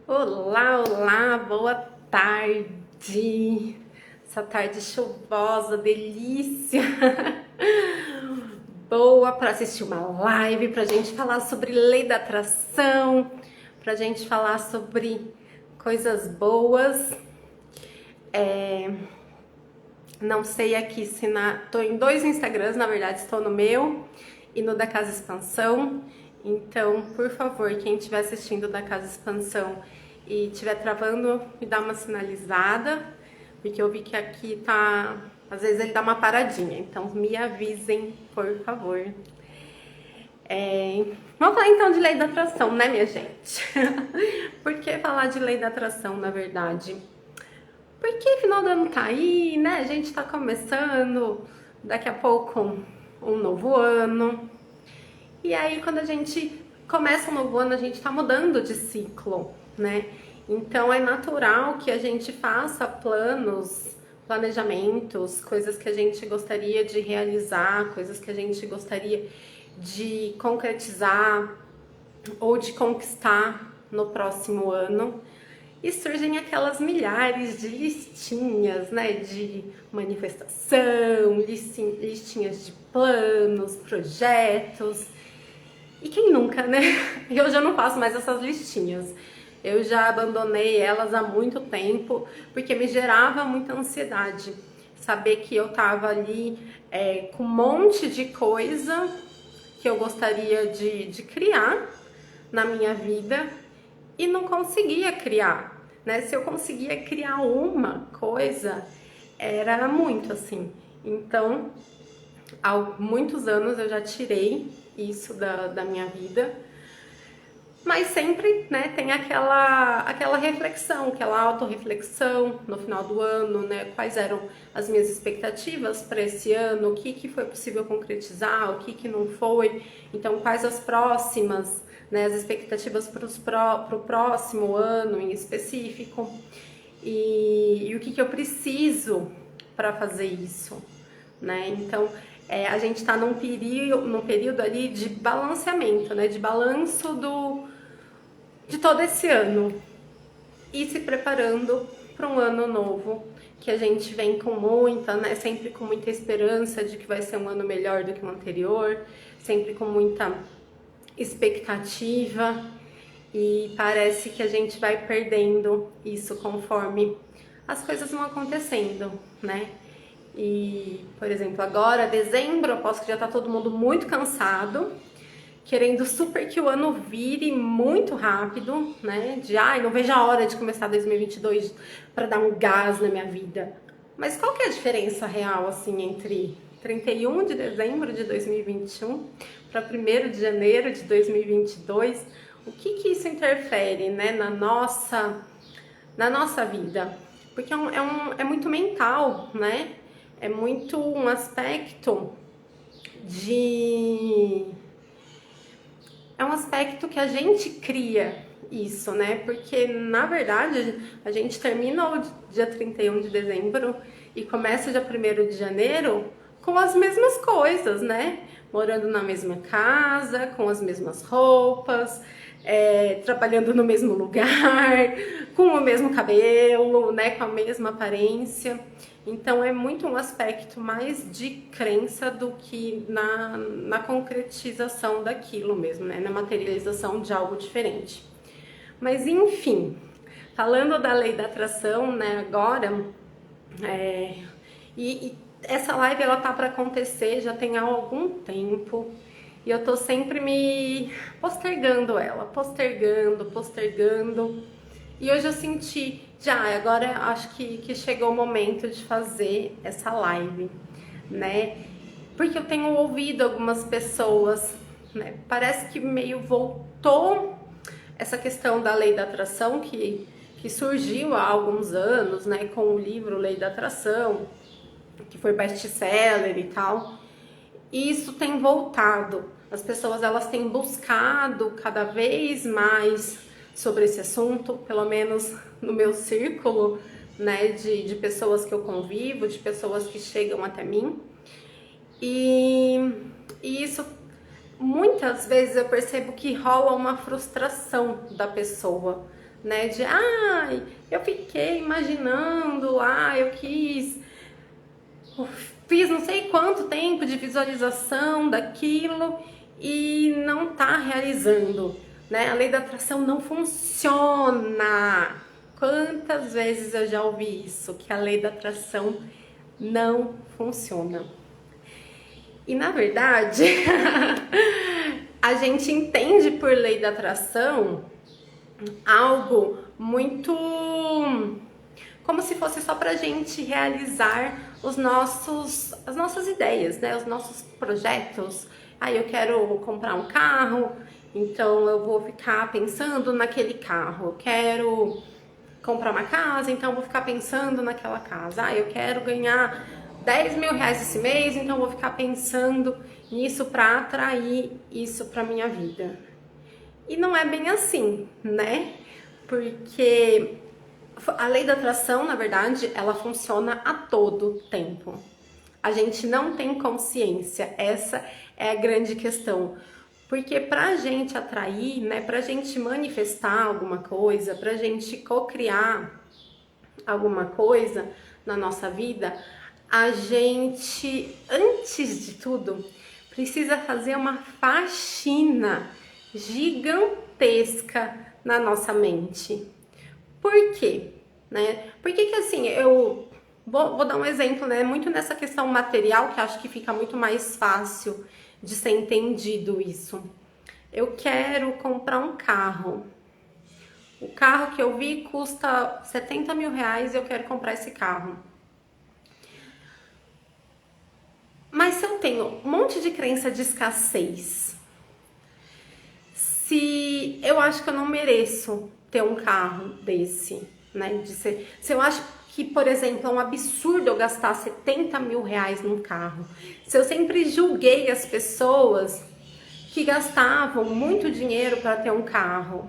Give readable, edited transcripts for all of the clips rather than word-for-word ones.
Olá, olá, boa tarde. Essa tarde chuvosa, delícia. Boa para assistir uma live, pra gente falar sobre lei da atração, pra gente falar sobre coisas boas. Não sei aqui se tô em dois Instagrams, na verdade estou no meu e no da Casa Expansão. Então, por favor, quem estiver assistindo da Casa Expansão e estiver travando, me dá uma sinalizada, porque eu vi que aqui tá, às vezes ele dá uma paradinha. Então, me avisem, por favor. Vamos falar então de lei da atração, né, minha gente? Por que falar de lei da atração, na verdade? Porque final do ano tá aí, né? A gente tá começando daqui a pouco um novo ano. E aí, quando a gente começa um novo ano, a gente tá mudando de ciclo, né? Então é natural que a gente faça planos, planejamentos, coisas que a gente gostaria de realizar, coisas que a gente gostaria de concretizar ou de conquistar no próximo ano. E surgem aquelas milhares de listinhas, né, de manifestação, listinhas de planos, projetos. E quem nunca, né? Eu já não faço mais essas listinhas. Eu já abandonei elas há muito tempo, porque me gerava muita ansiedade. Saber que eu tava ali com um monte de coisa que eu gostaria de criar na minha vida e não conseguia criar, né? Se eu conseguia criar uma coisa, era muito assim. Então, há muitos anos eu já tirei isso da minha vida, mas sempre, né, tem aquela reflexão, aquela autorreflexão no final do ano, né? Quais eram as minhas expectativas para esse ano, o que foi possível concretizar, o que não foi, então quais as próximas, né, as expectativas para o próximo ano em específico, e o que eu preciso para fazer isso, né? Então, a gente está num período ali de balanceamento, né? De balanço de todo esse ano e se preparando para um ano novo que a gente vem com muita, né? Sempre com muita esperança de que vai ser um ano melhor do que o anterior, sempre com muita expectativa, e parece que a gente vai perdendo isso conforme as coisas vão acontecendo, né? E, por exemplo, agora, dezembro, eu aposto que já tá todo mundo muito cansado, querendo super que o ano vire muito rápido, né? Não vejo a hora de começar 2022 para dar um gás na minha vida. Mas qual que é a diferença real, assim, entre 31 de dezembro de 2021 para 1º de janeiro de 2022? O que isso interfere, né, na nossa vida? Porque é muito mental, né? É muito um aspecto de... É um aspecto que a gente cria isso, né? Porque, na verdade, a gente termina o dia 31 de dezembro e começa o dia 1º de janeiro com as mesmas coisas, né? Morando na mesma casa, com as mesmas roupas, trabalhando no mesmo lugar, com o mesmo cabelo, né? Com a mesma aparência. Então é muito um aspecto mais de crença do que na concretização daquilo mesmo, né? Na materialização de algo diferente. Mas enfim, falando da lei da atração, né, agora, e essa live ela tá para acontecer já tem algum tempo, e eu tô sempre me postergando ela, postergando. E hoje eu senti, agora acho que chegou o momento de fazer essa live, né? Porque eu tenho ouvido algumas pessoas, né? Parece que meio voltou essa questão da lei da atração que surgiu há alguns anos, né? Com o livro Lei da Atração, que foi best-seller e tal. E isso tem voltado. As pessoas elas têm buscado cada vez mais sobre esse assunto, pelo menos no meu círculo, né, de pessoas que eu convivo, de pessoas que chegam até mim. E isso, muitas vezes eu percebo que rola uma frustração da pessoa, né? De, eu fiquei imaginando, eu fiz não sei quanto tempo de visualização daquilo e não tá realizando, né? A lei da atração não funciona. Quantas vezes eu já ouvi isso, que a lei da atração não funciona. E na verdade, a gente entende por lei da atração algo muito como se fosse só pra gente realizar as nossas ideias, né? Os nossos projetos. Eu quero comprar um carro, então eu vou ficar pensando naquele carro. Eu quero comprar uma casa, então eu vou ficar pensando naquela casa. Eu quero ganhar 10 mil reais esse mês, então eu vou ficar pensando nisso para atrair isso para minha vida. E não é bem assim, né? Porque a lei da atração, na verdade, ela funciona a todo tempo. A gente não tem consciência, essa é a grande questão. Porque pra gente atrair, né, pra gente manifestar alguma coisa, pra gente co-criar alguma coisa na nossa vida, a gente, antes de tudo, precisa fazer uma faxina gigantesca na nossa mente. Por quê? Né? Por que assim, eu vou dar um exemplo, né? Muito nessa questão material, que acho que fica muito mais fácil de ser entendido isso. Eu quero comprar um carro. O carro que eu vi custa 70 mil reais e eu quero comprar esse carro. Mas se eu tenho um monte de crença de escassez, se eu acho que eu não mereço ter um carro desse, né? Se eu acho que, por exemplo, é um absurdo eu gastar 70 mil reais num carro. Se eu sempre julguei as pessoas que gastavam muito dinheiro para ter um carro.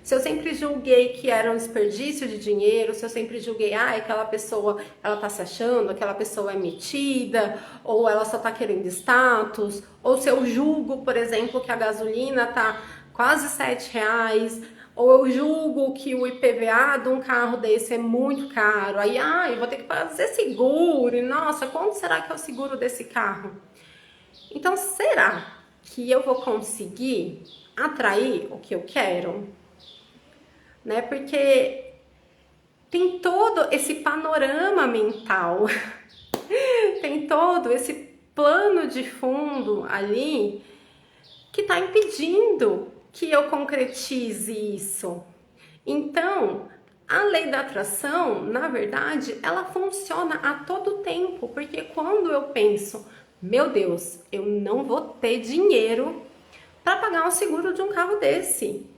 Se eu sempre julguei que era um desperdício de dinheiro, se eu sempre julguei, aquela pessoa, ela tá se achando, aquela pessoa é metida, ou ela só tá querendo status, ou se eu julgo, por exemplo, que a gasolina tá quase 7 reais, ou eu julgo que o IPVA de um carro desse é muito caro, aí, eu vou ter que fazer seguro, e nossa, quanto será que é o seguro desse carro? Então, será que eu vou conseguir atrair o que eu quero? Né? Porque tem todo esse panorama mental, tem todo esse plano de fundo ali que está impedindo que eu concretize isso. Então, a lei da atração, na verdade, ela funciona a todo tempo, porque quando eu penso, meu Deus, eu não vou ter dinheiro para pagar um seguro de um carro desse.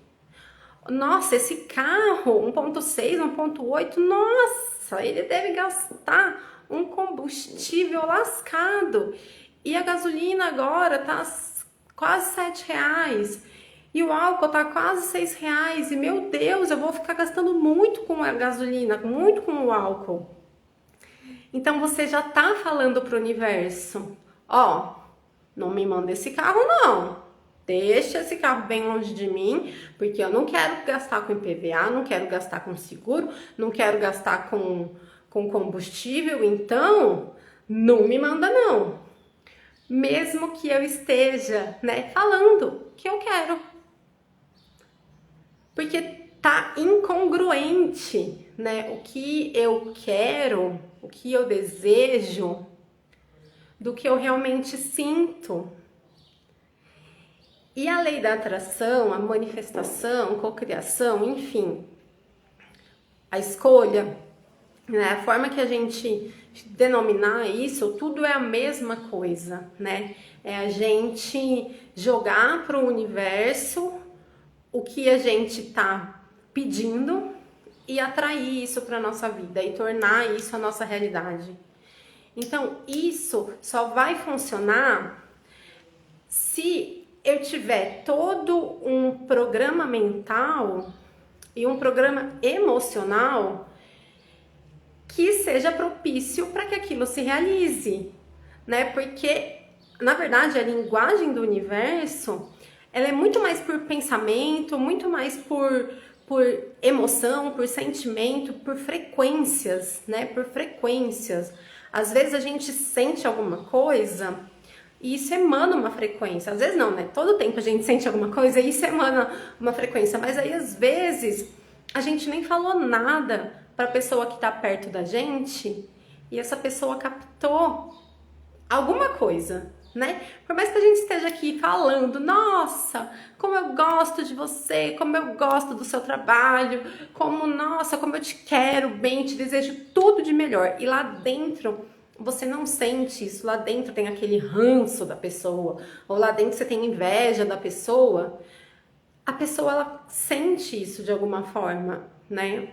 Nossa, esse carro 1.6, 1.8, nossa, ele deve gastar um combustível lascado. E a gasolina agora tá quase 7 reais. E o álcool tá quase 6 reais. E meu Deus, eu vou ficar gastando muito com a gasolina, muito com o álcool. Então você já tá falando pro universo, não me manda esse carro não. Deixa esse carro bem longe de mim, porque eu não quero gastar com IPVA, não quero gastar com seguro, não quero gastar com combustível, então não me manda não. Mesmo que eu esteja, né, falando que eu quero. Porque tá incongruente, né, o que eu quero, o que eu desejo, do que eu realmente sinto. E a lei da atração, a manifestação, cocriação, enfim, a escolha, né, a forma que a gente denominar isso, tudo é a mesma coisa, né? É a gente jogar para o universo o que a gente tá pedindo e atrair isso para nossa vida e tornar isso a nossa realidade. Então, isso só vai funcionar se eu tiver todo um programa mental e um programa emocional que seja propício para que aquilo se realize, né? Porque, na verdade, a linguagem do universo, ela é muito mais por pensamento, muito mais por emoção, por sentimento, por frequências, né? Por frequências. Às vezes a gente sente alguma coisa e isso emana uma frequência. Às vezes não, né? Todo tempo a gente sente alguma coisa e isso emana uma frequência. Mas aí às vezes a gente nem falou nada para a pessoa que tá perto da gente e essa pessoa captou alguma coisa, né? Por mais que a gente esteja aqui falando, nossa, como eu gosto de você, como eu gosto do seu trabalho, como, nossa, como eu te quero bem, te desejo tudo de melhor. E lá dentro você não sente isso, lá dentro tem aquele ranço da pessoa, ou lá dentro você tem inveja da pessoa. A pessoa, ela sente isso de alguma forma, né?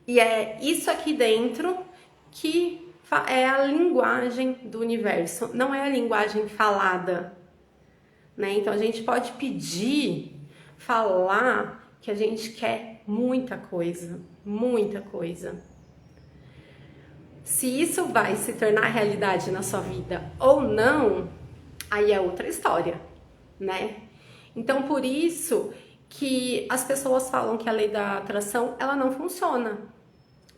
E é isso aqui dentro que é a linguagem do universo, não é a linguagem falada, né? Então a gente pode pedir, falar que a gente quer muita coisa, muita coisa. Se isso vai se tornar realidade na sua vida ou não, aí é outra história, né? Então por isso que as pessoas falam que a lei da atração, ela não funciona.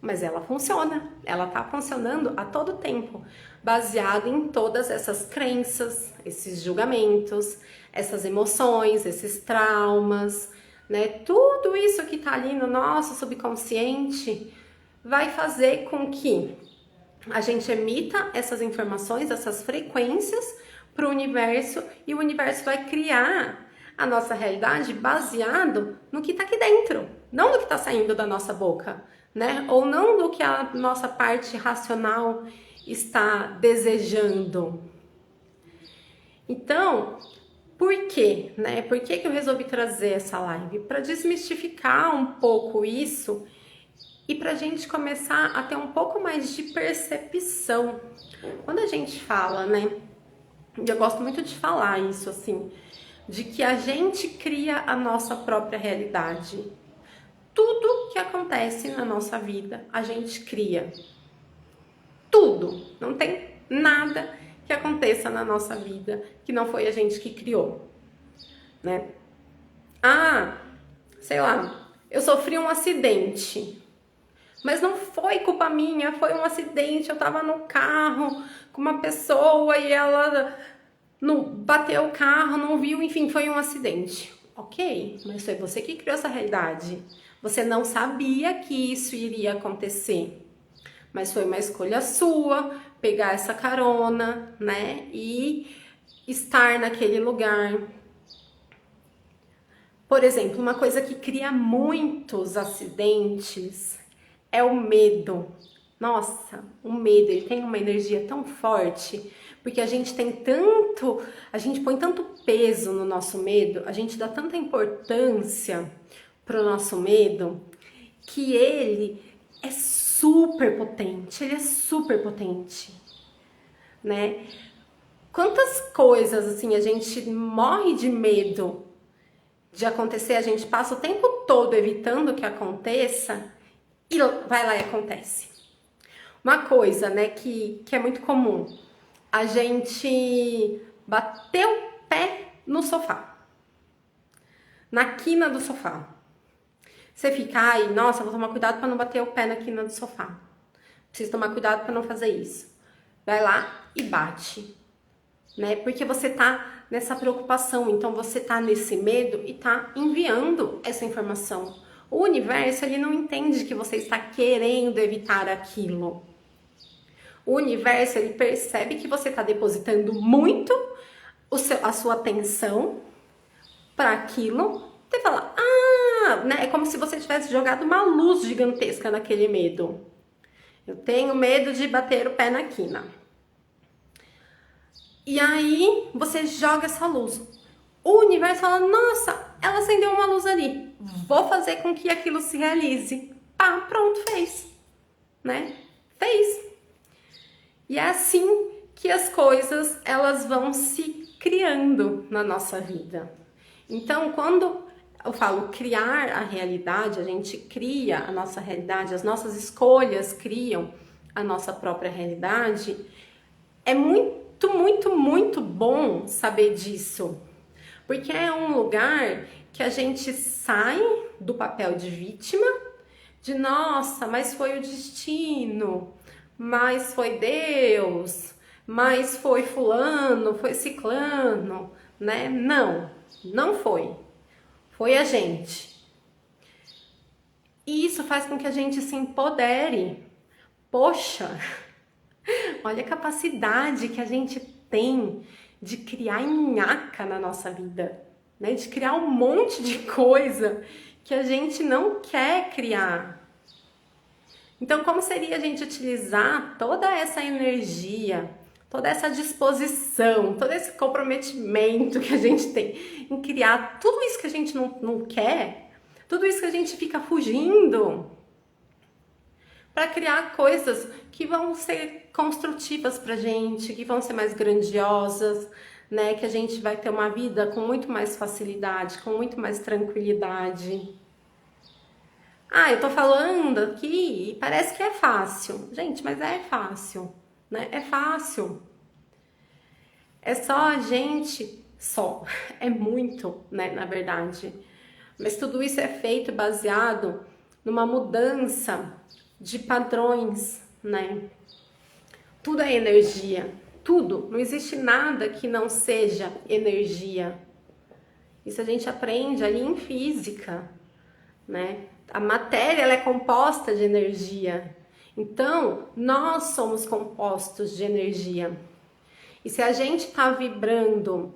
Mas ela funciona, ela tá funcionando a todo tempo, baseado em todas essas crenças, esses julgamentos, essas emoções, esses traumas, né? Tudo isso que tá ali no nosso subconsciente vai fazer com que a gente emita essas informações, essas frequências para o universo e o universo vai criar a nossa realidade baseado no que tá aqui dentro, não no que tá saindo da nossa boca, né? Ou não do que a nossa parte racional está desejando. Então, por quê, né? Por que eu resolvi trazer essa live? Para desmistificar um pouco isso e para a gente começar a ter um pouco mais de percepção. Quando a gente fala, né? Eu gosto muito de falar isso, assim, de que a gente cria a nossa própria realidade. Tudo que acontece na nossa vida, a gente cria. Tudo. Não tem nada que aconteça na nossa vida que não foi a gente que criou, né? Ah, sei lá, eu sofri um acidente. Mas não foi culpa minha, foi um acidente. Eu tava no carro com uma pessoa e ela não bateu o carro, não viu, enfim, foi um acidente. Ok, mas foi você que criou essa realidade. Você não sabia que isso iria acontecer, mas foi uma escolha sua pegar essa carona, né, e estar naquele lugar. Por exemplo, uma coisa que cria muitos acidentes é o medo. Nossa, o medo, ele tem uma energia tão forte, porque a gente põe tanto peso no nosso medo, a gente dá tanta importância pro nosso medo, que ele é super potente, né? Quantas coisas, assim, a gente morre de medo de acontecer, a gente passa o tempo todo evitando que aconteça, e vai lá e acontece. Uma coisa, né, que é muito comum, a gente bater o pé no sofá, na quina do sofá. Você fica aí, nossa, vou tomar cuidado para não bater o pé na quina do sofá. Preciso tomar cuidado para não fazer isso. Vai lá e bate, né? Porque você tá nessa preocupação, então você tá nesse medo e tá enviando essa informação. O universo, ele não entende que você está querendo evitar aquilo. O universo, ele percebe que você está depositando muito a sua atenção para aquilo. Você fala, né? É como se você tivesse jogado uma luz gigantesca naquele medo. Eu tenho medo de bater o pé na quina. E aí, você joga essa luz. O universo fala, nossa, ela acendeu uma luz ali. Vou fazer com que aquilo se realize. Pá, pronto, fez. Né? Fez. E é assim que as coisas, elas vão se criando na nossa vida. Então, quando eu falo criar a realidade, a gente cria a nossa realidade, as nossas escolhas criam a nossa própria realidade, é muito, muito, muito bom saber disso. Porque é um lugar que a gente sai do papel de vítima, de nossa, mas foi o destino, mas foi Deus, mas foi fulano, foi ciclano, né? Não, não foi. Foi a gente. E isso faz com que a gente se empodere. Poxa, olha a capacidade que a gente tem de criar nhaca na nossa vida, né? De criar um monte de coisa que a gente não quer criar. Então, como seria a gente utilizar toda essa energia, toda essa disposição, todo esse comprometimento que a gente tem em criar tudo isso que a gente não quer, tudo isso que a gente fica fugindo, para criar coisas que vão ser construtivas pra gente, que vão ser mais grandiosas, né? Que a gente vai ter uma vida com muito mais facilidade, com muito mais tranquilidade. Ah, eu tô falando aqui e parece que é fácil. Gente, mas é fácil, né? É fácil. É só a gente, só. É muito, né, na verdade. Mas tudo isso é feito baseado numa mudança de padrões, né? Tudo é energia, tudo. Não existe nada que não seja energia. Isso a gente aprende ali em física, né? A matéria ela é composta de energia. Então, nós somos compostos de energia. E se a gente está vibrando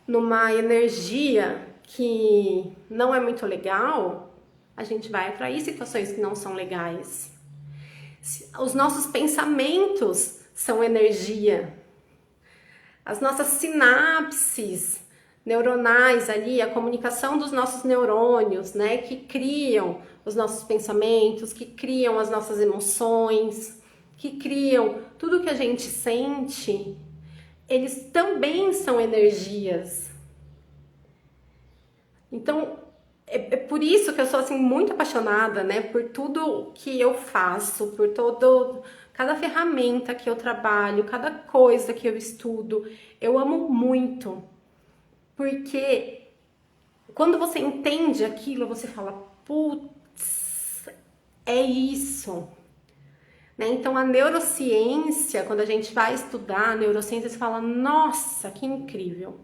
numa energia que não é muito legal, a gente vai atrair situações que não são legais. Os nossos pensamentos são energia. As nossas sinapses neuronais ali, a comunicação dos nossos neurônios, né, que criam os nossos pensamentos, que criam as nossas emoções, que criam tudo que a gente sente, eles também são energias. Então, é por isso que eu sou assim muito apaixonada, né, por tudo que eu faço, por cada ferramenta que eu trabalho, cada coisa que eu estudo. Eu amo muito. Porque quando você entende aquilo, você fala, putz, é isso. Né? Então a neurociência, quando a gente vai estudar a neurociência, você fala, nossa, que incrível,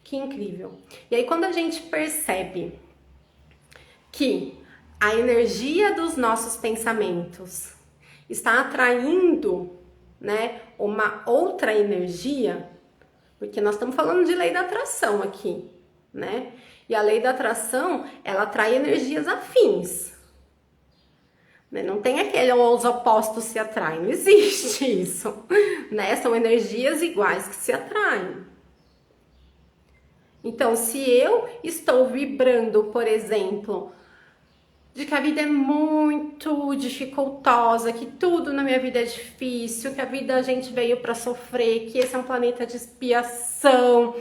que incrível. E aí quando a gente percebe que a energia dos nossos pensamentos está atraindo, né, uma outra energia, porque nós estamos falando de lei da atração aqui, né? E a lei da atração, ela atrai energias afins. Né? Não tem aquele os opostos se atraem, não existe isso. Né? São energias iguais que se atraem. Então, se eu estou vibrando, por exemplo, de que a vida é muito dificultosa, que tudo na minha vida é difícil, que a vida a gente veio para sofrer, que esse é um planeta de expiação,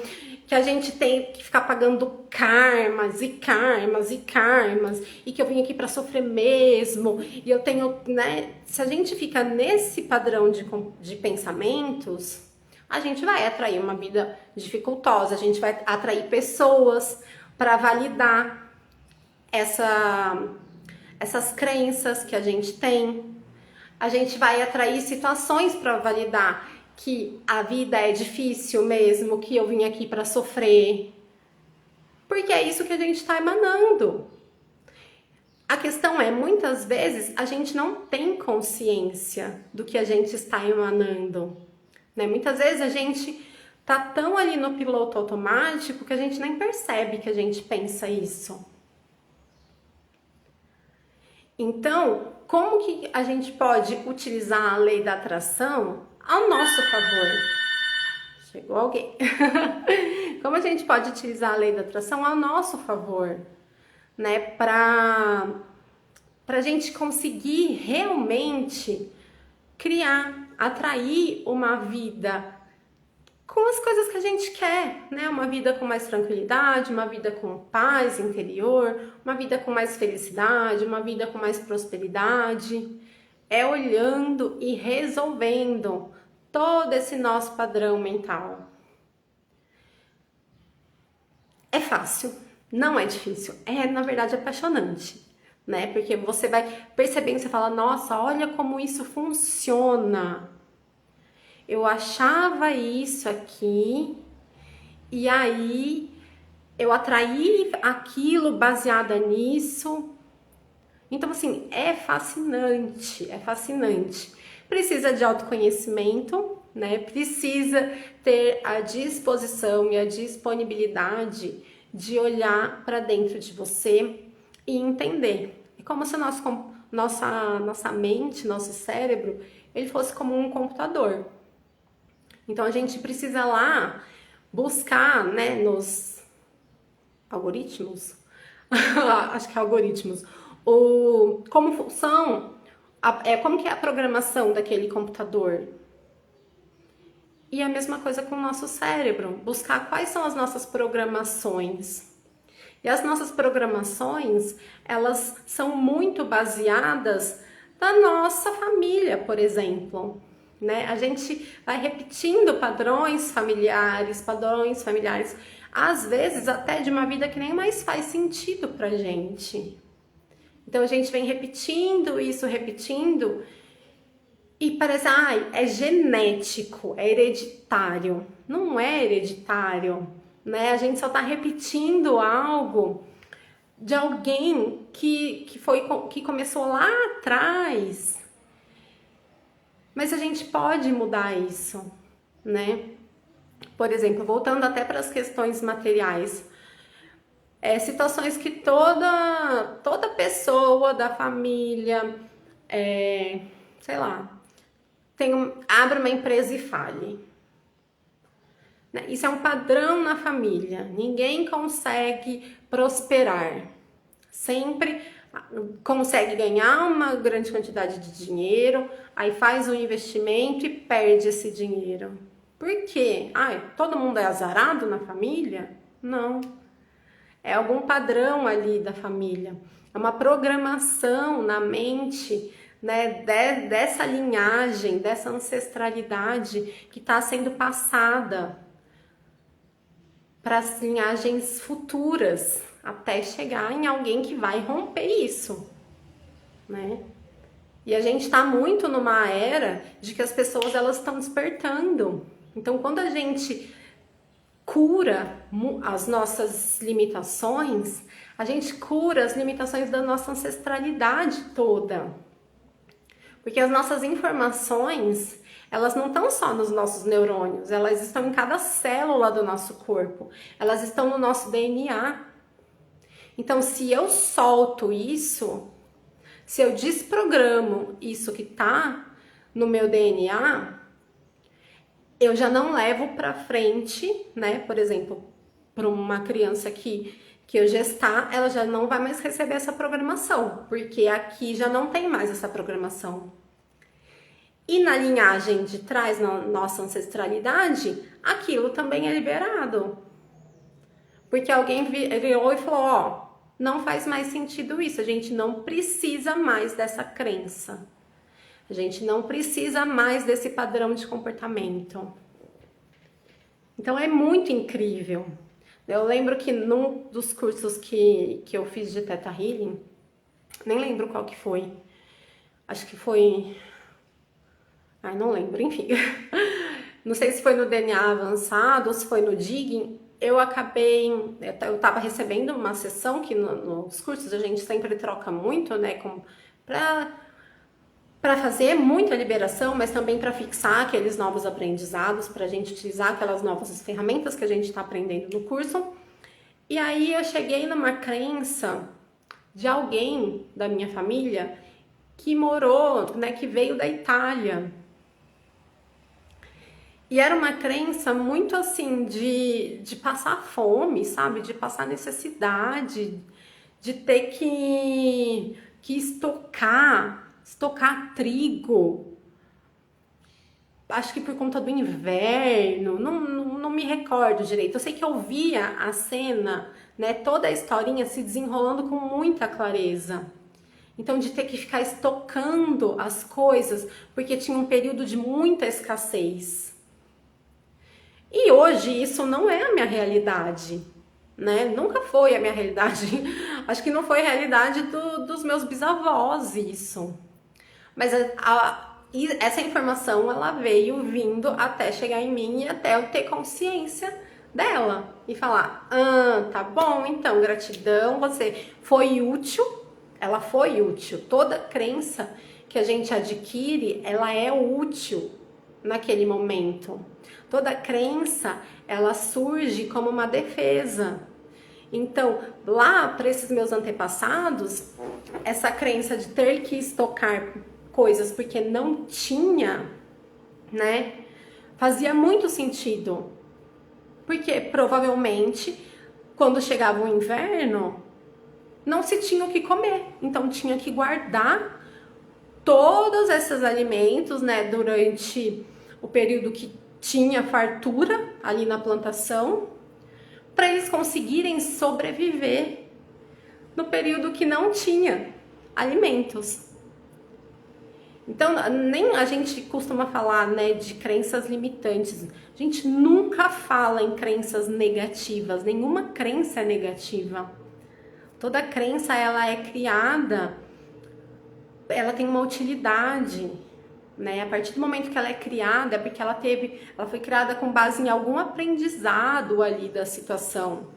que a gente tem que ficar pagando karmas e karmas e karmas, e que eu vim aqui para sofrer mesmo, e eu tenho, né? Se a gente fica nesse padrão de pensamentos, a gente vai atrair uma vida dificultosa, a gente vai atrair pessoas para validar essas crenças que a gente tem. A gente vai atrair situações para validar que a vida é difícil mesmo, que eu vim aqui para sofrer. Porque é isso que a gente está emanando. A questão é, muitas vezes, a gente não tem consciência do que a gente está emanando. Né? Muitas vezes a gente tá tão ali no piloto automático que a gente nem percebe que a gente pensa isso. Então, como que a gente pode utilizar a lei da atração ao nosso favor? Chegou alguém. Como a gente pode utilizar a lei da atração ao nosso favor, né? Para a gente conseguir realmente criar, atrair uma vida com as coisas que a gente quer, né? Uma vida com mais tranquilidade, uma vida com paz interior, uma vida com mais felicidade, uma vida com mais prosperidade. É olhando e resolvendo todo esse nosso padrão mental. É fácil, não é difícil, na verdade apaixonante, né? Porque você vai percebendo, você fala, nossa, olha como isso funciona. Eu achava isso aqui e aí eu atraí aquilo baseada nisso. Então, assim, é fascinante, é fascinante. Precisa de autoconhecimento, né? Precisa ter a disposição e a disponibilidade de olhar para dentro de você e entender. É como se nossa mente, nosso cérebro, ele fosse como um computador. Então, a gente precisa lá buscar, né, nos algoritmos, acho que é algoritmos, como são, como que é a programação daquele computador. E a mesma coisa com o nosso cérebro, buscar quais são as nossas programações. E as nossas programações, elas são muito baseadas na nossa família, por exemplo. Né? A gente vai repetindo padrões familiares, às vezes até de uma vida que nem mais faz sentido pra gente. Então a gente vem repetindo isso, repetindo, e parece, é genético, é hereditário. Não é hereditário, né? A gente só tá repetindo algo de alguém que começou lá atrás. Mas a gente pode mudar isso, né? Por exemplo, voltando até para as questões materiais, situações que toda pessoa da família, sei lá, abre uma empresa e fale. Né? Isso é um padrão na família. Ninguém consegue prosperar. Sempre consegue ganhar uma grande quantidade de dinheiro, aí faz um investimento e perde esse dinheiro. Por quê? Todo mundo é azarado na família? Não. É algum padrão ali da família. É uma programação na mente, né, dessa linhagem, dessa ancestralidade que está sendo passada para as linhagens futuras, até chegar em alguém que vai romper isso, né? E a gente está muito numa era de que as pessoas elas estão despertando. Então, quando a gente cura as nossas limitações, a gente cura as limitações da nossa ancestralidade toda. Porque as nossas informações, elas não estão só nos nossos neurônios, elas estão em cada célula do nosso corpo, elas estão no nosso DNA. Então, se eu solto isso, se eu desprogramo isso que tá no meu DNA, eu já não levo para frente, né? Por exemplo, para uma criança que eu gestar, ela já não vai mais receber essa programação, porque aqui já não tem mais essa programação. E na linhagem de trás, na nossa ancestralidade, aquilo também é liberado. Porque alguém virou e falou, não faz mais sentido isso, a gente não precisa mais dessa crença. A gente não precisa mais desse padrão de comportamento. Então é muito incrível. Eu lembro que num dos cursos que eu fiz de Theta Healing, nem lembro qual que foi, acho que foi... não lembro, enfim. Não sei se foi no DNA avançado ou se foi no Digging. Eu tava recebendo uma sessão que nos cursos a gente sempre troca muito, né, para fazer muita liberação, mas também para fixar aqueles novos aprendizados, para a gente utilizar aquelas novas ferramentas que a gente está aprendendo no curso. E aí eu cheguei numa crença de alguém da minha família que morou, né, que veio da Itália. E era uma crença muito assim de passar fome, sabe? De passar necessidade, de ter que estocar trigo. Acho que por conta do inverno, não me recordo direito. Eu sei que eu via a cena, né, toda a historinha se desenrolando com muita clareza. Então, de ter que ficar estocando as coisas, porque tinha um período de muita escassez. E hoje isso não é a minha realidade. né? Nunca foi a minha realidade. Acho que não foi a realidade dos meus bisavós isso. Mas essa informação, ela veio vindo até chegar em mim e até eu ter consciência dela. E falar, tá bom, então, gratidão, você foi útil, ela foi útil. Toda crença que a gente adquire, ela é útil naquele momento. Toda crença, ela surge como uma defesa. Então, lá para esses meus antepassados, essa crença de ter que estocar coisas porque não tinha, né, fazia muito sentido. Porque provavelmente, quando chegava o inverno, não se tinha o que comer. Então, tinha que guardar todos esses alimentos, né, durante o período que tinha fartura ali na plantação, para eles conseguirem sobreviver no período que não tinha alimentos. Então, nem a gente costuma falar, né, de crenças limitantes. A gente nunca fala em crenças negativas. Nenhuma crença é negativa. Toda crença, ela é criada, ela tem uma utilidade, né? A partir do momento que ela é criada, é porque ela foi criada com base em algum aprendizado ali da situação.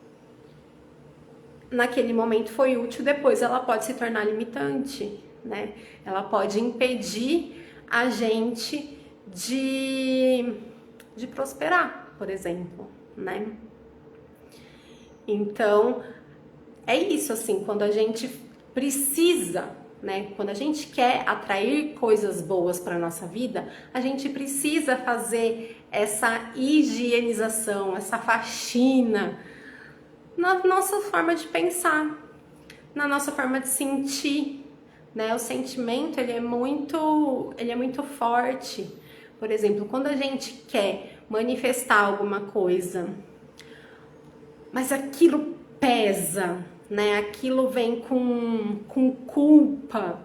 Naquele momento foi útil, depois ela pode se tornar limitante, né? Ela pode impedir a gente de prosperar, por exemplo, né? Então, é isso, assim, quando a gente precisa, né? Quando a gente quer atrair coisas boas para nossa vida, a gente precisa fazer essa higienização, essa faxina na nossa forma de pensar, na nossa forma de sentir, né? O sentimento, ele é muito forte. Por exemplo, quando a gente quer manifestar alguma coisa, mas aquilo pesa, né? Aquilo vem com culpa,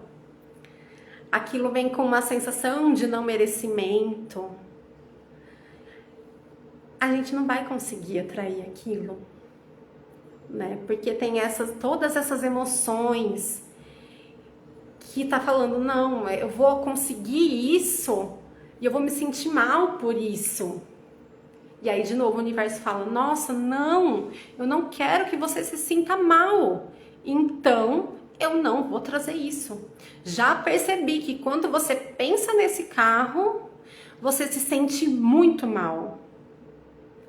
aquilo vem com uma sensação de não merecimento, a gente não vai conseguir atrair aquilo, né? Porque tem todas essas emoções que tá falando, não, eu vou conseguir isso e eu vou me sentir mal por isso. E aí, de novo, o universo fala, nossa, não, eu não quero que você se sinta mal. Então, eu não vou trazer isso. Já percebi que quando você pensa nesse carro, você se sente muito mal.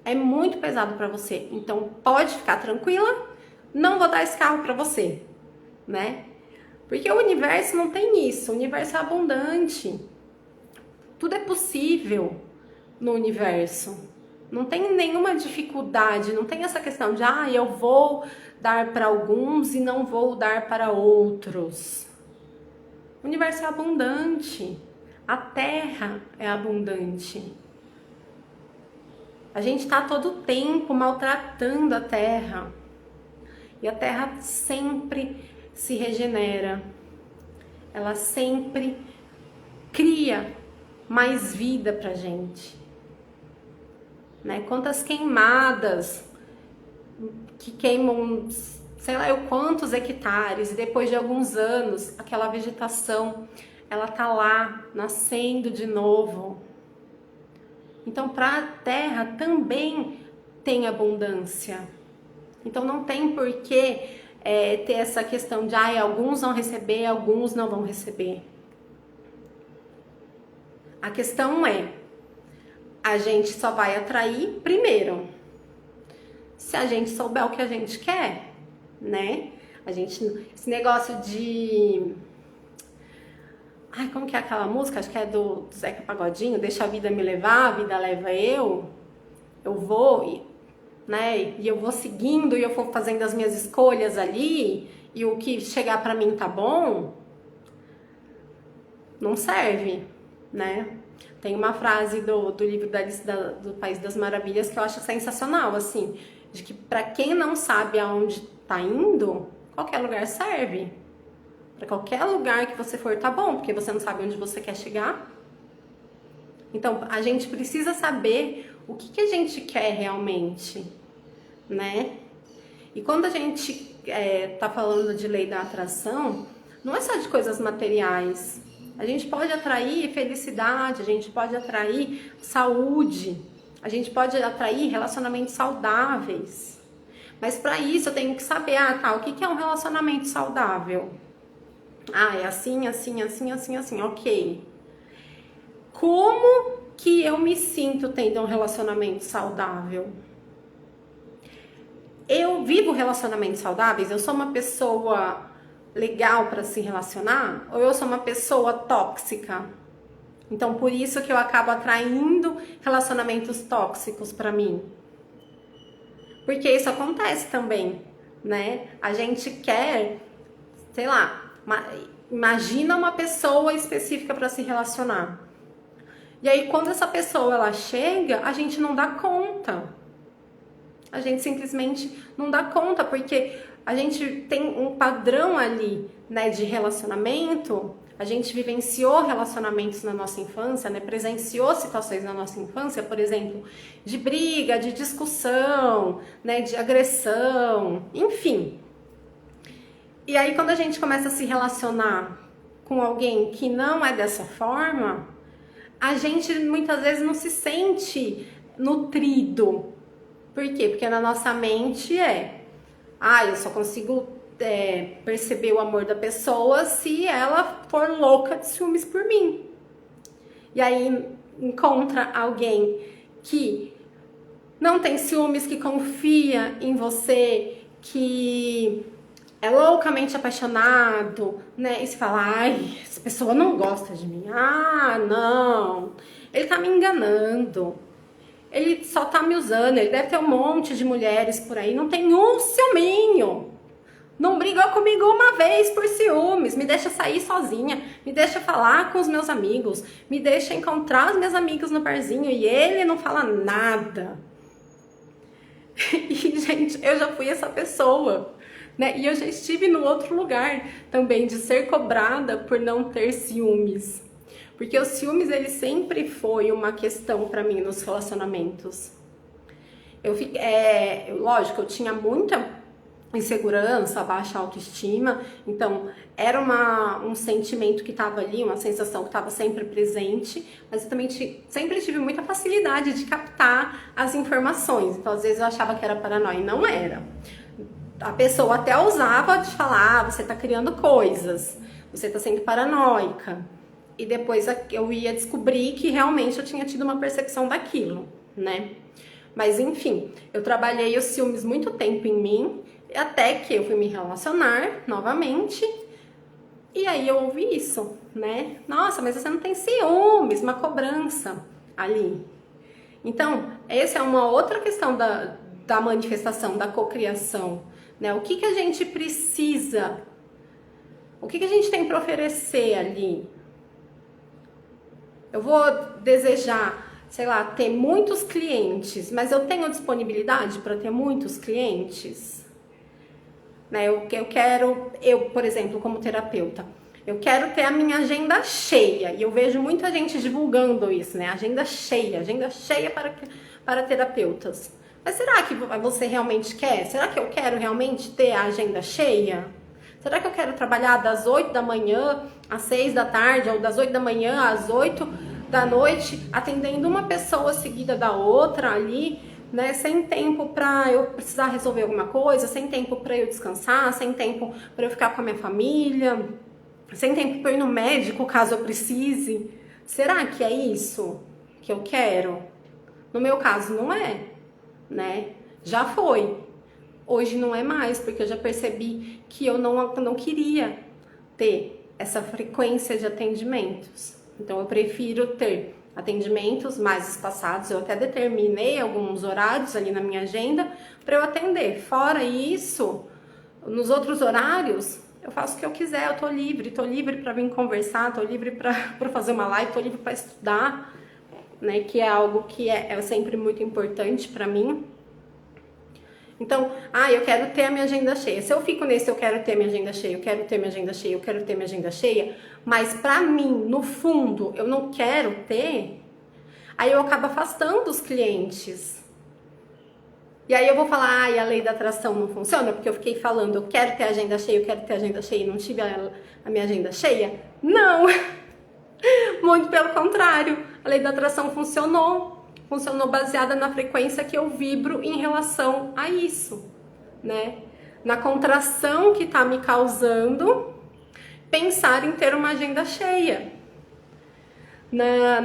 É muito pesado para você. Então, pode ficar tranquila, não vou dar esse carro para você, né? Porque o universo não tem isso. O universo é abundante. Tudo é possível no universo. Não tem nenhuma dificuldade, não tem essa questão de eu vou dar para alguns e não vou dar para outros. O universo é abundante. A Terra é abundante. A gente está todo o tempo maltratando a Terra. E a Terra sempre se regenera. Ela sempre cria mais vida pra gente. Né? Quantas queimadas que queimam, sei lá, quantos hectares, e depois de alguns anos, aquela vegetação, ela tá lá, nascendo de novo. Então, para a Terra também tem abundância. Então, não tem por que ter essa questão de alguns vão receber, alguns não vão receber. A questão é, a gente só vai atrair primeiro se a gente souber o que a gente quer, né? Esse negócio de... como que é aquela música? Acho que é do Zeca Pagodinho, deixa a vida me levar, a vida leva eu vou, né? E eu vou seguindo e eu vou fazendo as minhas escolhas ali e o que chegar pra mim tá bom. Não serve, né? Tem uma frase do livro da Alice do País das Maravilhas que eu acho sensacional, assim, de que para quem não sabe aonde tá indo, qualquer lugar serve. Para qualquer lugar que você for tá bom, porque você não sabe onde você quer chegar. Então, a gente precisa saber o que a gente quer realmente, né? E quando a gente tá falando de lei da atração, não é só de coisas materiais. A gente pode atrair felicidade, a gente pode atrair saúde, a gente pode atrair relacionamentos saudáveis. Mas para isso eu tenho que saber, o que é um relacionamento saudável? É assim, assim, assim, assim, assim, ok. Como que eu me sinto tendo um relacionamento saudável? Eu vivo relacionamentos saudáveis? Eu sou uma pessoa legal para se relacionar? Ou eu sou uma pessoa tóxica? Então, por isso que eu acabo atraindo relacionamentos tóxicos para mim. Porque isso acontece também, né? A gente quer, sei lá, imagina uma pessoa específica para se relacionar. E aí, quando essa pessoa ela chega, a gente não dá conta. A gente simplesmente não dá conta, porque a gente tem um padrão ali, né, de relacionamento. A gente vivenciou relacionamentos na nossa infância, né, presenciou situações na nossa infância, por exemplo, de briga, de discussão, né, de agressão, enfim. E aí, quando a gente começa a se relacionar com alguém que não é dessa forma, a gente muitas vezes não se sente nutrido. Por quê? Porque na nossa mente eu só consigo perceber o amor da pessoa se ela for louca de ciúmes por mim. E aí encontra alguém que não tem ciúmes, que confia em você, que é loucamente apaixonado, né? E se fala, essa pessoa não gosta de mim. Não, ele tá me enganando. Ele só tá me usando, ele deve ter um monte de mulheres por aí, não tem um ciúminho. Não brigou comigo uma vez por ciúmes, me deixa sair sozinha, me deixa falar com os meus amigos, me deixa encontrar os meus amigos no barzinho e ele não fala nada. E, gente, eu já fui essa pessoa, né? E eu já estive no outro lugar também, de ser cobrada por não ter ciúmes. Porque o ciúmes, ele sempre foi uma questão pra mim nos relacionamentos. Lógico, eu tinha muita insegurança, baixa autoestima, então era um sentimento que estava ali, uma sensação que estava sempre presente, mas eu também sempre tive muita facilidade de captar as informações, então às vezes eu achava que era paranoia e não era. A pessoa até usava de falar, você tá criando coisas, você tá sendo paranoica. E depois eu ia descobrir que realmente eu tinha tido uma percepção daquilo, né? Mas enfim, eu trabalhei os ciúmes muito tempo em mim, até que eu fui me relacionar novamente, e aí eu ouvi isso, né? Nossa, mas você não tem ciúmes, uma cobrança ali. Então, essa é uma outra questão da manifestação, da cocriação, né? O que a gente precisa? O que a gente tem para oferecer ali? Eu vou desejar, sei lá, ter muitos clientes, mas eu tenho disponibilidade para ter muitos clientes? Né? Por exemplo, como terapeuta, eu quero ter a minha agenda cheia, e eu vejo muita gente divulgando isso, né? Agenda cheia para terapeutas. Mas será que você realmente quer? Será que eu quero realmente ter a agenda cheia? Será que eu quero trabalhar das 8 da manhã às 6 da tarde, ou das 8 da manhã às 8 da noite, atendendo uma pessoa seguida da outra ali, né? Sem tempo para eu precisar resolver alguma coisa, sem tempo para eu descansar, sem tempo para eu ficar com a minha família, sem tempo para ir no médico caso eu precise. Será que é isso que eu quero? No meu caso, não é, né? Já foi. Hoje não é mais, porque eu já percebi que eu não queria ter essa frequência de atendimentos. Então, eu prefiro ter atendimentos mais espaçados. Eu até determinei alguns horários ali na minha agenda para eu atender. Fora isso, nos outros horários, eu faço o que eu quiser. Eu tô livre para vir conversar, tô livre para fazer uma live, tô livre para estudar, né? Que é algo que é sempre muito importante para mim. Então, eu quero ter a minha agenda cheia. Se eu fico nesse, eu quero ter minha agenda cheia, eu quero ter minha agenda cheia, eu quero ter minha agenda cheia, mas pra mim, no fundo, eu não quero ter, aí eu acabo afastando os clientes. E aí eu vou falar, ai, a lei da atração não funciona, porque eu fiquei falando, eu quero ter agenda cheia, eu quero ter agenda cheia e não tive a minha agenda cheia? Não! Muito pelo contrário, a lei da atração funcionou baseada na frequência que eu vibro em relação a isso, né? Na contração que tá me causando pensar em ter uma agenda cheia.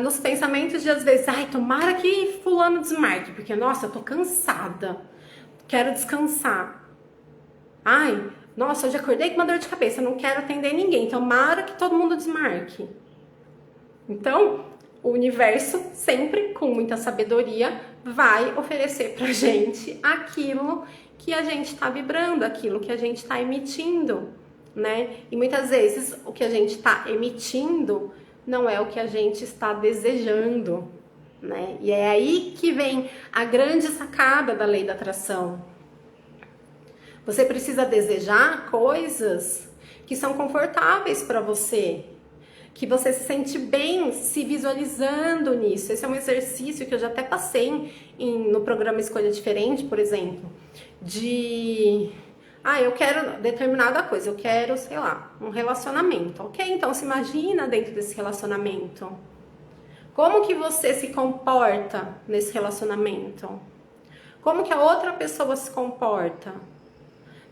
Nos pensamentos de às vezes, ai, tomara que fulano desmarque, porque nossa, eu tô cansada, quero descansar. Ai, nossa, hoje acordei com uma dor de cabeça, não quero atender ninguém, tomara que todo mundo desmarque. Então, o universo sempre, com muita sabedoria, vai oferecer pra gente aquilo que a gente tá vibrando, aquilo que a gente tá emitindo, né? E muitas vezes o que a gente tá emitindo não é o que a gente está desejando, né? E é aí que vem a grande sacada da lei da atração. Você precisa desejar coisas que são confortáveis para você, que você se sente bem se visualizando nisso. Esse é um exercício que eu já até passei no programa Escolha Diferente, por exemplo, eu quero determinada coisa, eu quero, sei lá, um relacionamento, ok? Então se imagina dentro desse relacionamento. Como que você se comporta nesse relacionamento? Como que a outra pessoa se comporta?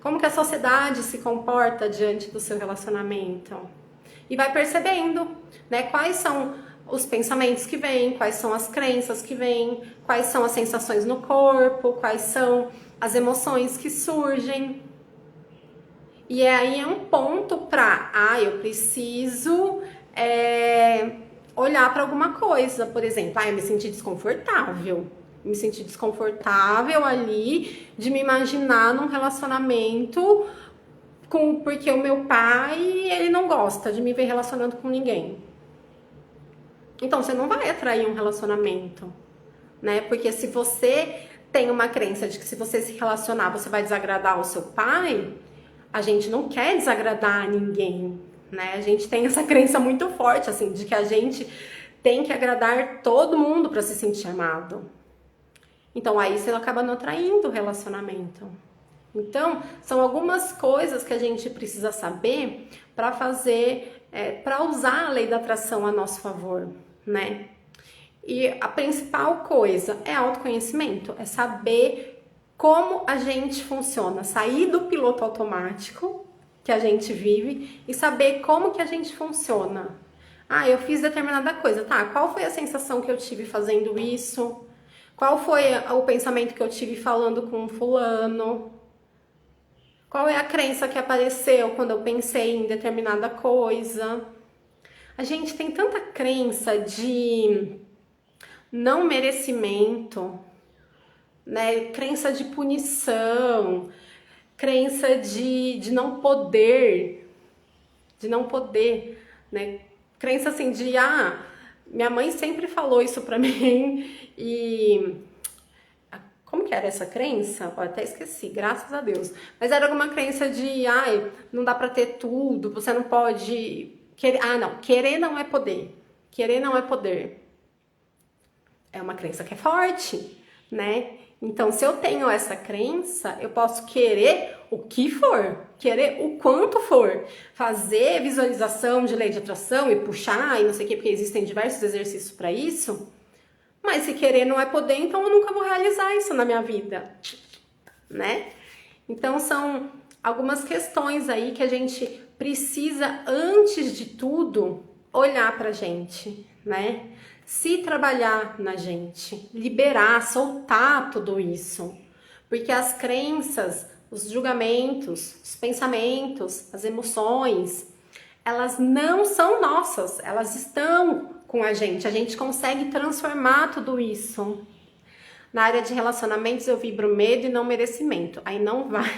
Como que a sociedade se comporta diante do seu relacionamento? E vai percebendo, né, quais são os pensamentos que vêm, quais são as crenças que vêm, quais são as sensações no corpo, quais são as emoções que surgem. E aí é um ponto para, eu preciso olhar para alguma coisa, por exemplo, eu me senti desconfortável. Me senti desconfortável ali de me imaginar num relacionamento porque o meu pai, ele não gosta de me ver relacionando com ninguém. Então você não vai atrair um relacionamento, né? Porque se você tem uma crença de que se você se relacionar, você vai desagradar o seu pai, a gente não quer desagradar ninguém, né? A gente tem essa crença muito forte, assim, de que a gente tem que agradar todo mundo para se sentir amado. Então aí você acaba não atraindo o relacionamento. Então, são algumas coisas que a gente precisa saber para fazer, para usar a lei da atração a nosso favor, né? E a principal coisa é autoconhecimento, é saber como a gente funciona, sair do piloto automático que a gente vive e saber como que a gente funciona. Eu fiz determinada coisa, tá? Qual foi a sensação que eu tive fazendo isso? Qual foi o pensamento que eu tive falando com fulano? Qual é a crença que apareceu quando eu pensei em determinada coisa? A gente tem tanta crença de não merecimento, né? Crença de punição, crença de não poder, né? Crença assim de, minha mãe sempre falou isso pra mim e... Como que era essa crença? Eu até esqueci, graças a Deus. Mas era alguma crença de, não dá pra ter tudo, você não pode... querer não é poder. Querer não é poder. É uma crença que é forte, né? Então, se eu tenho essa crença, eu posso querer o que for, querer o quanto for, fazer visualização de lei de atração e puxar e não sei o que, porque existem diversos exercícios para isso. Mas se querer não é poder, então eu nunca vou realizar isso na minha vida, né? Então são algumas questões aí que a gente precisa, antes de tudo, olhar pra gente, né? Se trabalhar na gente, liberar, soltar tudo isso. Porque as crenças, os julgamentos, os pensamentos, as emoções, elas não são nossas, elas estão com a gente consegue transformar tudo isso. Na área de relacionamentos eu vibro medo e não merecimento, aí não vai.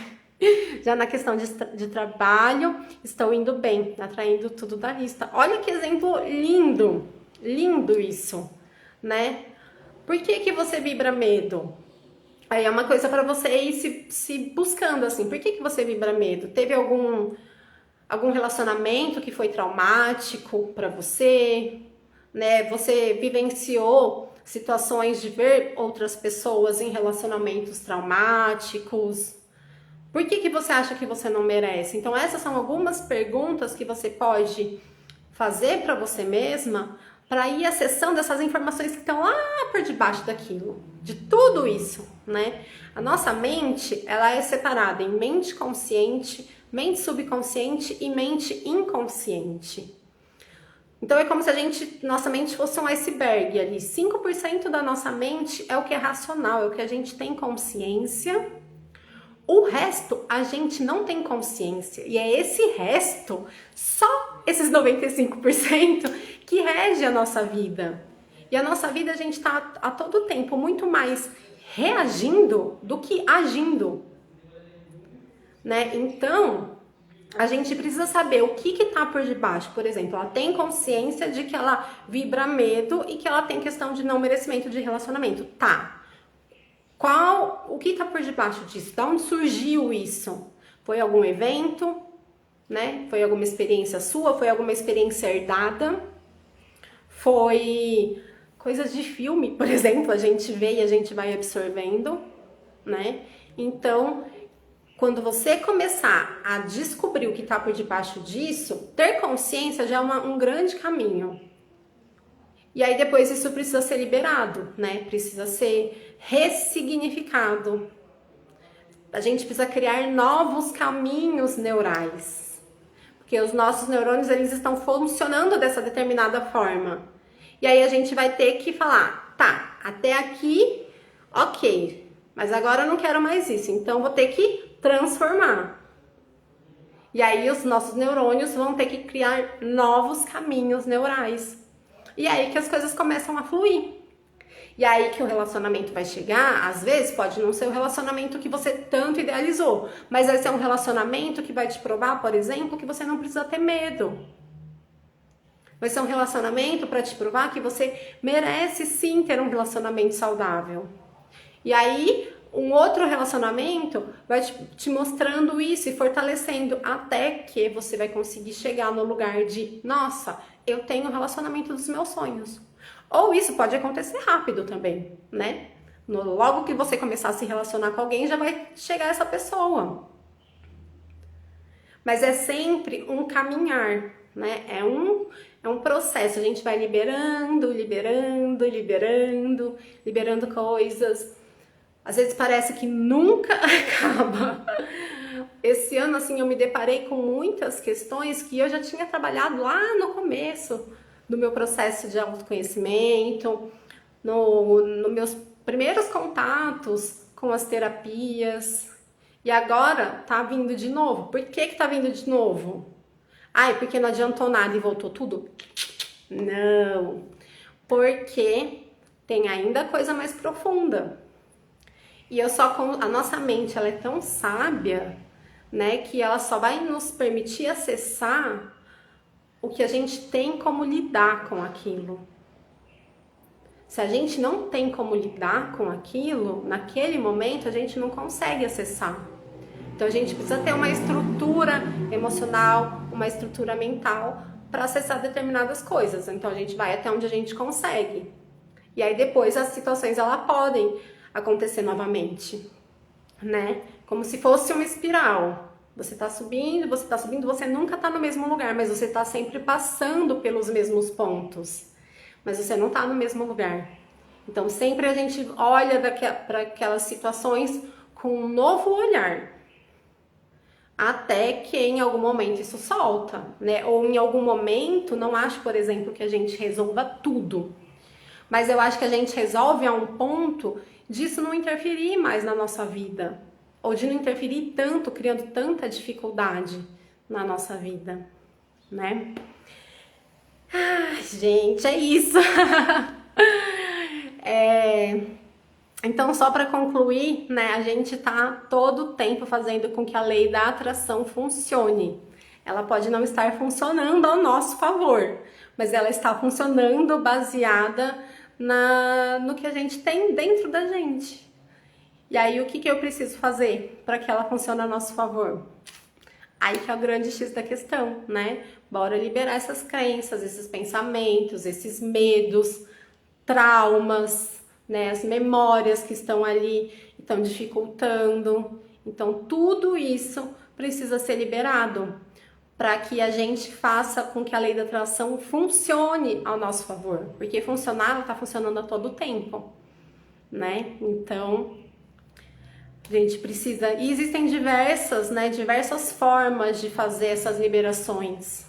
Já na questão de trabalho, estou indo bem, atraindo tudo da lista. Olha que exemplo lindo, lindo isso, né? Por que você vibra medo? Aí é uma coisa para você ir se buscando assim, por que você vibra medo? Teve algum relacionamento que foi traumático para você? Né, você vivenciou situações de ver outras pessoas em relacionamentos traumáticos? Por que você acha que você não merece? Então essas são algumas perguntas que você pode fazer para você mesma para ir acessando essas informações que estão lá por debaixo daquilo, de tudo isso, né? A nossa mente, ela é separada em mente consciente, mente subconsciente e mente inconsciente. Então é como se nossa mente fosse um iceberg ali. 5% da nossa mente é o que é racional, é o que a gente tem consciência. O resto a gente não tem consciência. E é esse resto, só esses 95% que rege a nossa vida. E a nossa vida a gente está a todo tempo muito mais reagindo do que agindo, né? Então, a gente precisa saber o que está por debaixo. Por exemplo, ela tem consciência de que ela vibra medo e que ela tem questão de não merecimento de relacionamento. Tá. O que está por debaixo disso? De onde surgiu isso? Foi algum evento, né? Foi alguma experiência sua? Foi alguma experiência herdada? Foi coisas de filme, por exemplo, a gente vê e a gente vai absorvendo, né? Então, quando você começar a descobrir o que está por debaixo disso, ter consciência já é um grande caminho. E aí depois isso precisa ser liberado, né? Precisa ser ressignificado. A gente precisa criar novos caminhos neurais. Porque os nossos neurônios, eles estão funcionando dessa determinada forma. E aí a gente vai ter que falar, tá, até aqui, ok, mas agora eu não quero mais isso, então vou ter que transformar. E aí os nossos neurônios vão ter que criar novos caminhos neurais. E aí que as coisas começam a fluir. E aí que o relacionamento vai chegar, às vezes pode não ser o relacionamento que você tanto idealizou, mas vai ser um relacionamento que vai te provar, por exemplo, que você não precisa ter medo. Vai ser um relacionamento para te provar que você merece sim ter um relacionamento saudável. E aí, um outro relacionamento vai te mostrando isso e fortalecendo até que você vai conseguir chegar no lugar de, nossa, eu tenho o relacionamento dos meus sonhos. Ou isso pode acontecer rápido também, né? Logo que você começar a se relacionar com alguém, já vai chegar essa pessoa. Mas é sempre um caminhar, né? É um processo. A gente vai liberando coisas. Às vezes parece que nunca acaba. Esse ano, assim, eu me deparei com muitas questões que eu já tinha trabalhado lá no começo do meu processo de autoconhecimento, nos meus primeiros contatos com as terapias. E agora tá vindo de novo. Por que tá vindo de novo? Ai, porque não adiantou nada e voltou tudo? Não. Porque tem ainda coisa mais profunda. E a nossa mente, ela é tão sábia, né, que ela só vai nos permitir acessar o que a gente tem como lidar com aquilo. Se a gente não tem como lidar com aquilo, naquele momento a gente não consegue acessar. Então a gente precisa ter uma estrutura emocional, uma estrutura mental para acessar determinadas coisas. Então a gente vai até onde a gente consegue. E aí depois as situações elas podem acontecer novamente, né? Como se fosse uma espiral. Você tá subindo, você nunca tá no mesmo lugar, mas você tá sempre passando pelos mesmos pontos. Mas você não tá no mesmo lugar. Então sempre a gente olha para aquelas situações com um novo olhar. Até que em algum momento isso solta, né? Ou em algum momento, não acho, por exemplo, que a gente resolva tudo. Mas eu acho que a gente resolve a um ponto disso não interferir mais na nossa vida. Ou de não interferir tanto, criando tanta dificuldade na nossa vida, né? Ai, gente, é isso. Então, só para concluir, né, a gente tá todo o tempo fazendo com que a lei da atração funcione. Ela pode não estar funcionando ao nosso favor, mas ela está funcionando baseada no que a gente tem dentro da gente. E aí, o que eu preciso fazer para que ela funcione a nosso favor? Aí que é o grande X da questão, né? Bora liberar essas crenças, esses pensamentos, esses medos, traumas, né, as memórias que estão ali, estão dificultando. Então, tudo isso precisa ser liberado para que a gente faça com que a lei da atração funcione ao nosso favor, porque funcionar, ela está funcionando a todo tempo, né? Então, a gente precisa... E existem diversas formas de fazer essas liberações,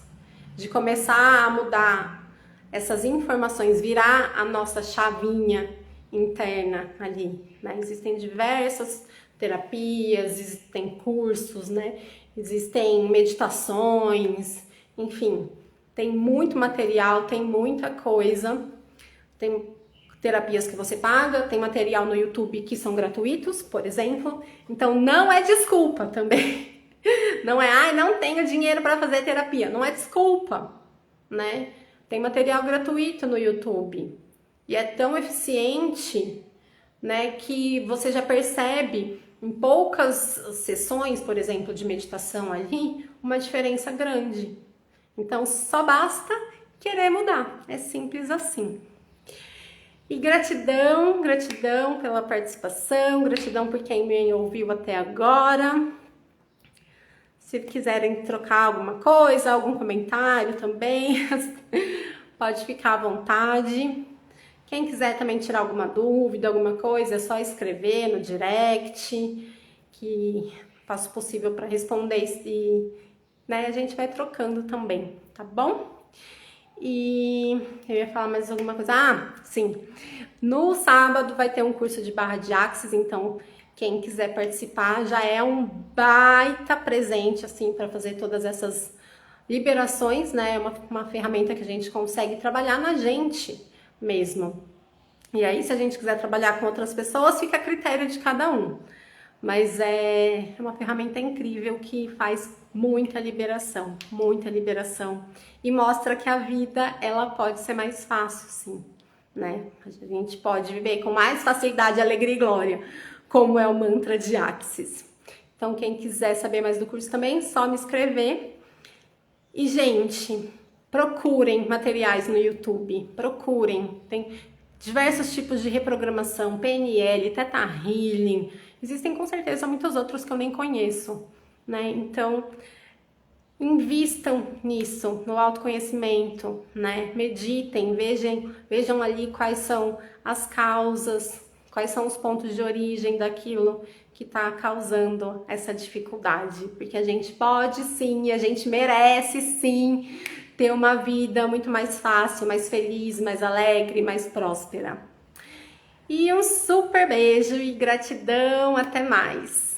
de começar a mudar essas informações, virar a nossa chavinha interna ali, né? Existem diversas terapias, existem cursos, né? Existem meditações, enfim, tem muito material, tem muita coisa. Tem terapias que você paga, tem material no YouTube que são gratuitos, por exemplo. Então não é desculpa também. Não é, ai, não tenho dinheiro para fazer terapia. Não é desculpa, né? Tem material gratuito no YouTube. E é tão eficiente, né, que você já percebe em poucas sessões, por exemplo, de meditação ali, uma diferença grande. Então, só basta querer mudar. É simples assim. E gratidão, gratidão pela participação, gratidão por quem me ouviu até agora. Se quiserem trocar alguma coisa, algum comentário também, pode ficar à vontade. Quem quiser também tirar alguma dúvida, alguma coisa, é só escrever no direct, que faço o possível para responder e, né, a gente vai trocando também, tá bom? E eu ia falar mais alguma coisa. Ah, sim. No sábado vai ter um curso de barra de Axis, então quem quiser participar já é um baita presente, assim, para fazer todas essas liberações, né? É uma ferramenta que a gente consegue trabalhar na gente mesmo. E aí, se a gente quiser trabalhar com outras pessoas, fica a critério de cada um. Mas é uma ferramenta incrível que faz muita liberação e mostra que a vida, ela pode ser mais fácil, sim, né? A gente pode viver com mais facilidade, alegria e glória, como é o mantra de Axis. Então, quem quiser saber mais do curso também, só me escrever. E, gente, procurem materiais no YouTube, procurem. Tem diversos tipos de reprogramação, PNL, Theta Healing. Existem com certeza muitos outros que eu nem conheço, né? Então, invistam nisso, no autoconhecimento, né? Meditem, vejam ali quais são as causas, quais são os pontos de origem daquilo que está causando essa dificuldade. Porque a gente pode sim, e a gente merece sim ter uma vida muito mais fácil, mais feliz, mais alegre, mais próspera. E um super beijo e gratidão, até mais!